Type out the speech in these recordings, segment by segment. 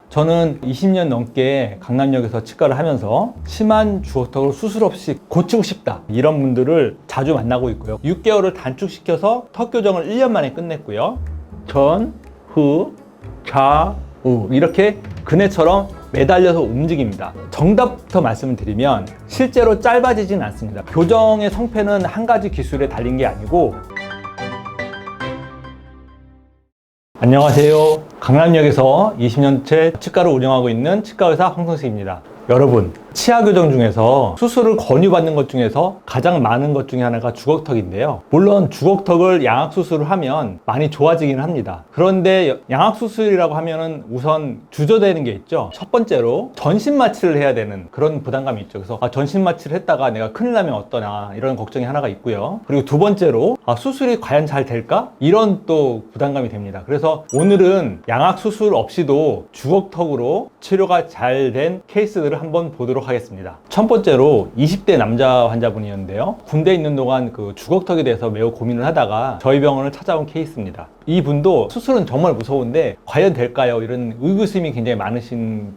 저는 20년 넘게 강남역에서 치과를 하면서 심한 주걱턱을 수술 없이 고치고 싶다 이런 분들을 자주 만나고 있고요. 6개월을 단축시켜서 턱 교정을 1년 만에 끝냈고요. 전, 후, 좌, 우 이렇게 그네처럼 매달려서 움직입니다. 정답부터 말씀을 드리면 실제로 짧아지진 않습니다. 교정의 성패는 한 가지 기술에 달린 게 아니고. 안녕하세요. 강남역에서 20년째 치과를 운영하고 있는 치과의사 황성식입니다. 여러분, 치아 교정 중에서 수술을 권유받는 것 중에서 가장 많은 것 중에 하나가 주걱턱인데요. 물론 주걱턱을 양악 수술을 하면 많이 좋아지긴 합니다. 그런데 양악 수술이라고 하면은 우선 주저되는 게 있죠. 첫 번째로 전신 마취를 해야 되는 그런 부담감이 있죠. 그래서 전신 마취를 했다가 내가 큰일 나면 어떠냐 이런 걱정이 하나가 있고요. 그리고 두 번째로 수술이 과연 잘 될까? 이런 또 부담감이 됩니다. 그래서 오늘은 양악 수술 없이도 주걱턱으로 치료가 잘 된 케이스들을 한번 보도록 하겠습니다. 첫 번째로 20대 남자 환자분이었는데요. 군대에 있는 동안 그 주걱턱에 대해서 매우 고민을 하다가 저희 병원을 찾아온 케이스입니다. 이분도 수술은 정말 무서운데 과연 될까요? 이런 의구심이 굉장히 많으신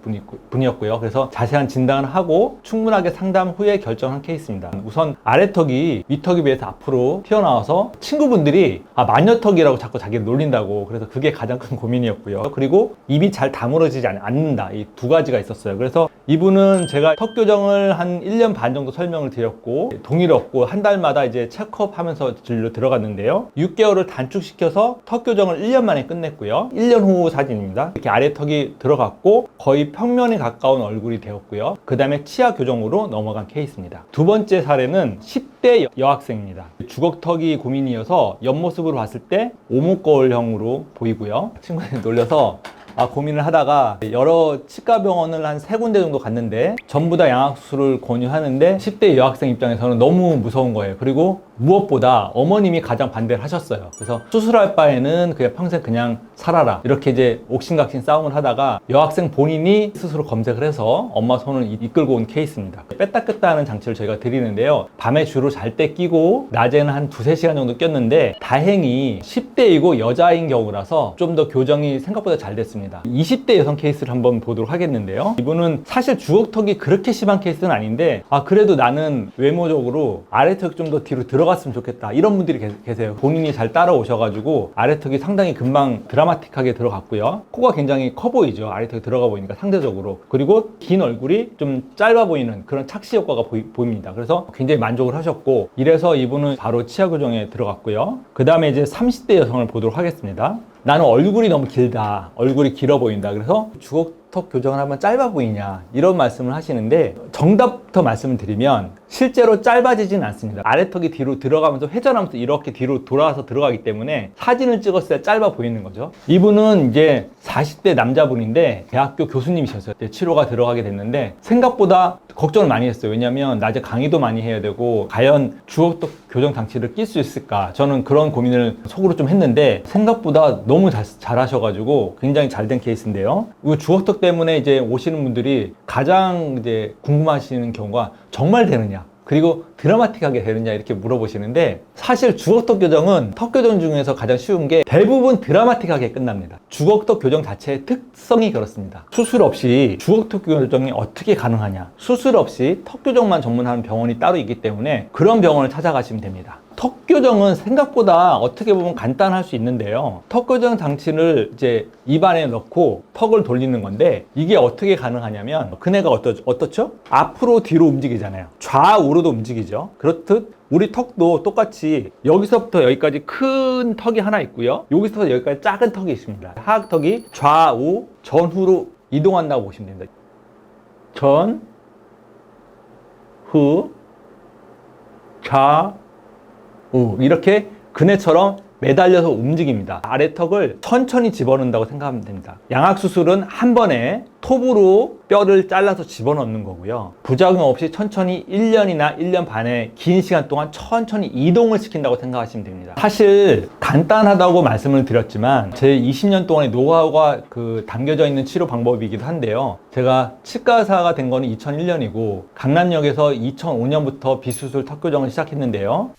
분이었고요. 그래서 자세한 진단을 하고 충분하게 상담 후에 결정한 케이스입니다. 우선 아래턱이 윗턱에 비해서 앞으로 튀어나와서 친구분들이 마녀턱이라고 자꾸 자기를 놀린다고, 그래서 그게 가장 큰 고민이었고요. 그리고 입이 잘 다물어지지 않는다, 이 두 가지가 있었어요. 그래서 이분은 제가 턱 교정을 한 1년 반 정도 설명을 드렸고 동의를 얻고 한 달마다 이제 체크업 하면서 진료 들어갔는데요. 6개월을 단축시켜서 턱 교정을 1년 만에 끝냈고요. 1년 후 사진입니다. 이렇게 아래턱이 들어갔고 거의 평면에 가까운 얼굴이 되었고요. 그 다음에 치아 교정으로 넘어간 케이스입니다. 두 번째 사례는 10대 여학생입니다. 주걱턱이 고민이어서 옆모습으로 봤을 때 오목거울형으로 보이고요. 친구들이 놀려서 고민을 하다가 여러 치과 병원을 한 3군데 정도 갔는데 전부 다 양악 수술을 권유하는데 10대 여학생 입장에서는 너무 무서운 거예요. 그리고 무엇보다 어머님이 가장 반대를 하셨어요. 그래서 수술할 바에는 그냥 평생 그냥 살아라, 이렇게 이제 옥신각신 싸움을 하다가 여학생 본인이 스스로 검색을 해서 엄마 손을 이끌고 온 케이스입니다. 뺐다 꼈다 하는 장치를 저희가 드리는데요. 밤에 주로 잘 때 끼고 낮에는 한 2-3시간 정도 꼈는데 다행히 10대이고 여자인 경우라서 좀 더 교정이 생각보다 잘 됐습니다. 20대 여성 케이스를 한번 보도록 하겠는데요. 이분은 사실 주걱턱이 그렇게 심한 케이스는 아닌데 그래도 나는 외모적으로 아래턱이 좀 더 뒤로 들어갔으면 좋겠다, 이런 분들이 계세요. 본인이 잘 따라오셔가지고 아래턱이 상당히 금방 드라마틱하게 들어갔고요. 코가 굉장히 커 보이죠, 아래턱이 들어가 보이니까 상대적으로. 그리고 긴 얼굴이 좀 짧아 보이는 그런 착시 효과가 보입니다. 그래서 굉장히 만족을 하셨고, 이래서 이분은 바로 치아 교정에 들어갔고요. 그 다음에 이제 30대 여성을 보도록 하겠습니다. 나는 얼굴이 너무 길다, 얼굴이 길어 보인다, 그래서 주걱턱 교정을 하면 짧아 보이냐 이런 말씀을 하시는데, 정답부터 말씀을 드리면 실제로 짧아지진 않습니다. 아래턱이 뒤로 들어가면서 회전하면서 이렇게 뒤로 돌아와서 들어가기 때문에 사진을 찍었을 때 짧아 보이는 거죠. 이분은 이제 40대 남자분인데 대학교 교수님이셨어요. 치료가 들어가게 됐는데 생각보다 걱정을 많이 했어요. 왜냐면 낮에 강의도 많이 해야 되고 과연 주걱턱 교정 장치를 낄 수 있을까, 저는 그런 고민을 속으로 좀 했는데 생각보다 너무 잘 하셔가지고 굉장히 잘 된 케이스인데요. 이 주걱턱 때문에 이제 오시는 분들이 가장 이제 궁금하시는 경우가 정말 되느냐, 그리고 드라마틱하게 되느냐 이렇게 물어보시는데, 사실 주걱턱 교정은 턱 교정 중에서 가장 쉬운 게 대부분 드라마틱하게 끝납니다. 주걱턱 교정 자체의 특성이 그렇습니다. 수술 없이 주걱턱 교정이 어떻게 가능하냐, 수술 없이 턱 교정만 전문하는 병원이 따로 있기 때문에 그런 병원을 찾아가시면 됩니다. 턱 교정은 생각보다 어떻게 보면 간단할 수 있는데요. 턱 교정 장치를 이제 입안에 넣고 턱을 돌리는 건데, 이게 어떻게 가능하냐면 그네가 어떻죠? 앞으로 뒤로 움직이잖아요. 좌우로도 움직이죠. 그렇듯 우리 턱도 똑같이 여기서부터 여기까지 큰 턱이 하나 있고요. 여기서부터 여기까지 작은 턱이 있습니다. 하악턱이 좌우 전후로 이동한다고 보시면 됩니다. 전, 후, 좌, 이렇게 그네처럼 매달려서 움직입니다. 아래턱을 천천히 집어넣는다고 생각하면 됩니다. 양악 수술은 한 번에 톱으로 뼈를 잘라서 집어넣는 거고요. 부작용 없이 천천히 1년이나 1년 반의 긴 시간 동안 천천히 이동을 시킨다고 생각하시면 됩니다. 사실 간단하다고 말씀을 드렸지만 제 20년 동안의 노하우가 담겨져 있는 치료 방법이기도 한데요. 제가 치과의사가 된 거는 2001년이고 강남역에서 2005년부터 비수술 턱 교정을 시작했는데요.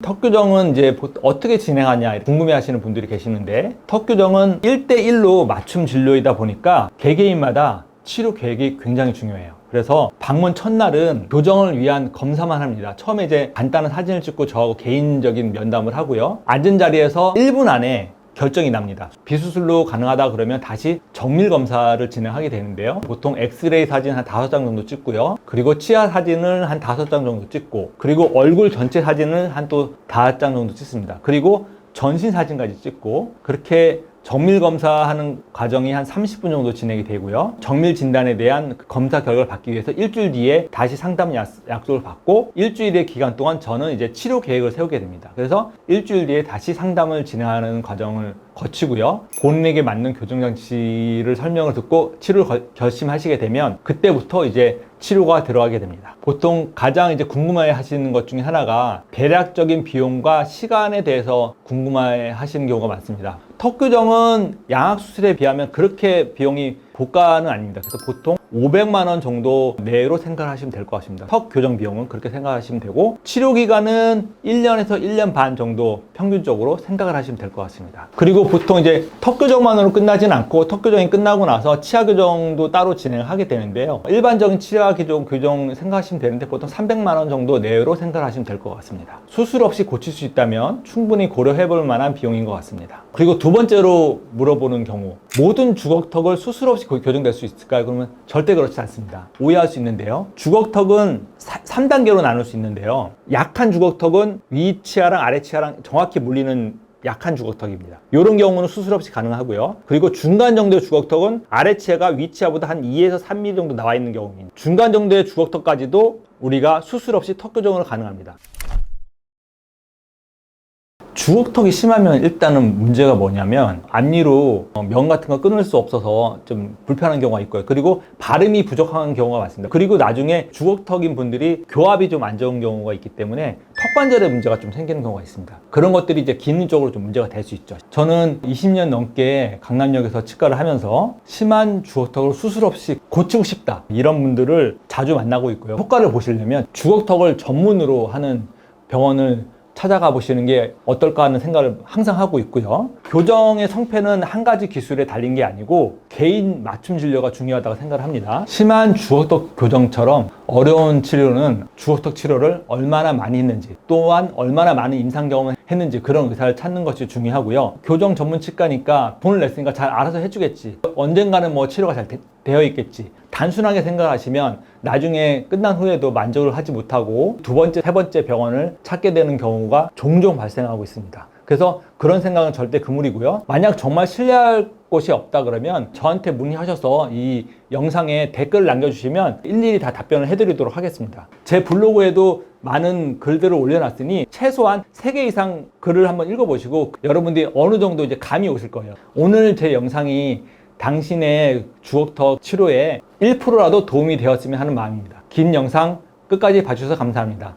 턱 교정은 이제 어떻게 진행하냐 궁금해 하시는 분들이 계시는데, 턱 교정은 1대1로 맞춤 진료이다 보니까 개개인마다 치료 계획이 굉장히 중요해요. 그래서 방문 첫날은 교정을 위한 검사만 합니다. 처음에 이제 간단한 사진을 찍고 저하고 개인적인 면담을 하고요. 앉은 자리에서 1분 안에 결정이 납니다. 비수술로 가능하다 그러면 다시 정밀 검사를 진행하게 되는데요. 보통 엑스레이 사진 한 5장 정도 찍고요. 그리고 치아 사진을 한 5장 정도 찍고, 그리고 얼굴 전체 사진을 한 또 5장 정도 찍습니다. 그리고 전신 사진까지 찍고, 그렇게 정밀 검사하는 과정이 한 30분 정도 진행이 되고요. 정밀 진단에 대한 검사 결과를 받기 위해서 일주일 뒤에 다시 상담 약속을 받고, 일주일의 기간 동안 저는 이제 치료 계획을 세우게 됩니다. 그래서 일주일 뒤에 다시 상담을 진행하는 과정을 거치고요. 본인에게 맞는 교정장치를 설명을 듣고 치료를 결심하시게 되면 그때부터 이제 치료가 들어가게 됩니다. 보통 가장 이제 궁금해 하시는 것 중에 하나가 대략적인 비용과 시간에 대해서 궁금해 하시는 경우가 많습니다. 턱 교정은 양악 수술에 비하면 그렇게 비용이 고가는 아닙니다. 그래서 보통 500만 원 정도 내로 생각하시면 될 것 같습니다. 턱 교정 비용은 그렇게 생각하시면 되고, 치료 기간은 1년에서 1년 반 정도 평균적으로 생각을 하시면 될 것 같습니다. 그리고 보통 이제 턱 교정만으로 끝나진 않고, 턱 교정이 끝나고 나서 치아 교정도 따로 진행하게 되는데요. 일반적인 치아 교정 생각하시면 되는데 보통 300만 원 정도 내로 생각하시면 될 것 같습니다. 수술 없이 고칠 수 있다면 충분히 고려해 볼 만한 비용인 것 같습니다. 그리고 두 번째로 물어보는 경우, 모든 주걱턱을 수술 없이 교정될 수 있을까요? 그러면 절대 그렇지 않습니다. 오해할 수 있는데요. 주걱턱은 3단계로 나눌 수 있는데요. 약한 주걱턱은 위 치아랑 아래 치아랑 정확히 물리는 약한 주걱턱입니다. 이런 경우는 수술 없이 가능하고요. 그리고 중간 정도의 주걱턱은 아래 치아가 위 치아보다 한 2에서 3mm 정도 나와 있는 경우입니다. 중간 정도의 주걱턱까지도 우리가 수술 없이 턱 교정으로 가능합니다. 주걱턱이 심하면 일단은 문제가 뭐냐면 앞니로 면 같은 거 끊을 수 없어서 좀 불편한 경우가 있고요. 그리고 발음이 부족한 경우가 많습니다. 그리고 나중에 주걱턱인 분들이 교합이 좀 안 좋은 경우가 있기 때문에 턱관절에 문제가 좀 생기는 경우가 있습니다. 그런 것들이 이제 기능 쪽으로 좀 문제가 될 수 있죠. 저는 20년 넘게 강남역에서 치과를 하면서 심한 주걱턱을 수술 없이 고치고 싶다, 이런 분들을 자주 만나고 있고요. 효과를 보시려면 주걱턱을 전문으로 하는 병원을 찾아가 보시는 게 어떨까 하는 생각을 항상 하고 있고요. 교정의 성패는 한 가지 기술에 달린 게 아니고 개인 맞춤 진료가 중요하다고 생각을 합니다. 심한 주걱턱 교정처럼 어려운 치료는 주걱턱 치료를 얼마나 많이 했는지, 또한 얼마나 많은 임상 경험을 했는지, 그런 의사를 찾는 것이 중요하고요. 교정 전문 치과니까 돈을 냈으니까 잘 알아서 해주겠지, 언젠가는 뭐 치료가 잘 되어 있겠지, 단순하게 생각하시면 나중에 끝난 후에도 만족을 하지 못하고 두 번째, 세 번째 병원을 찾게 되는 경우가 종종 발생하고 있습니다. 그래서 그런 생각은 절대 그물이고요. 만약 정말 신뢰할 곳이 없다 그러면 저한테 문의하셔서 이 영상에 댓글을 남겨주시면 일일이 다 답변을 해드리도록 하겠습니다. 제 블로그에도 많은 글들을 올려놨으니 최소한 3개 이상 글을 한번 읽어보시고 여러분들이 어느 정도 이제 감이 오실 거예요. 오늘 제 영상이 당신의 주걱턱 치료에 1%라도 도움이 되었으면 하는 마음입니다. 긴 영상 끝까지 봐주셔서 감사합니다.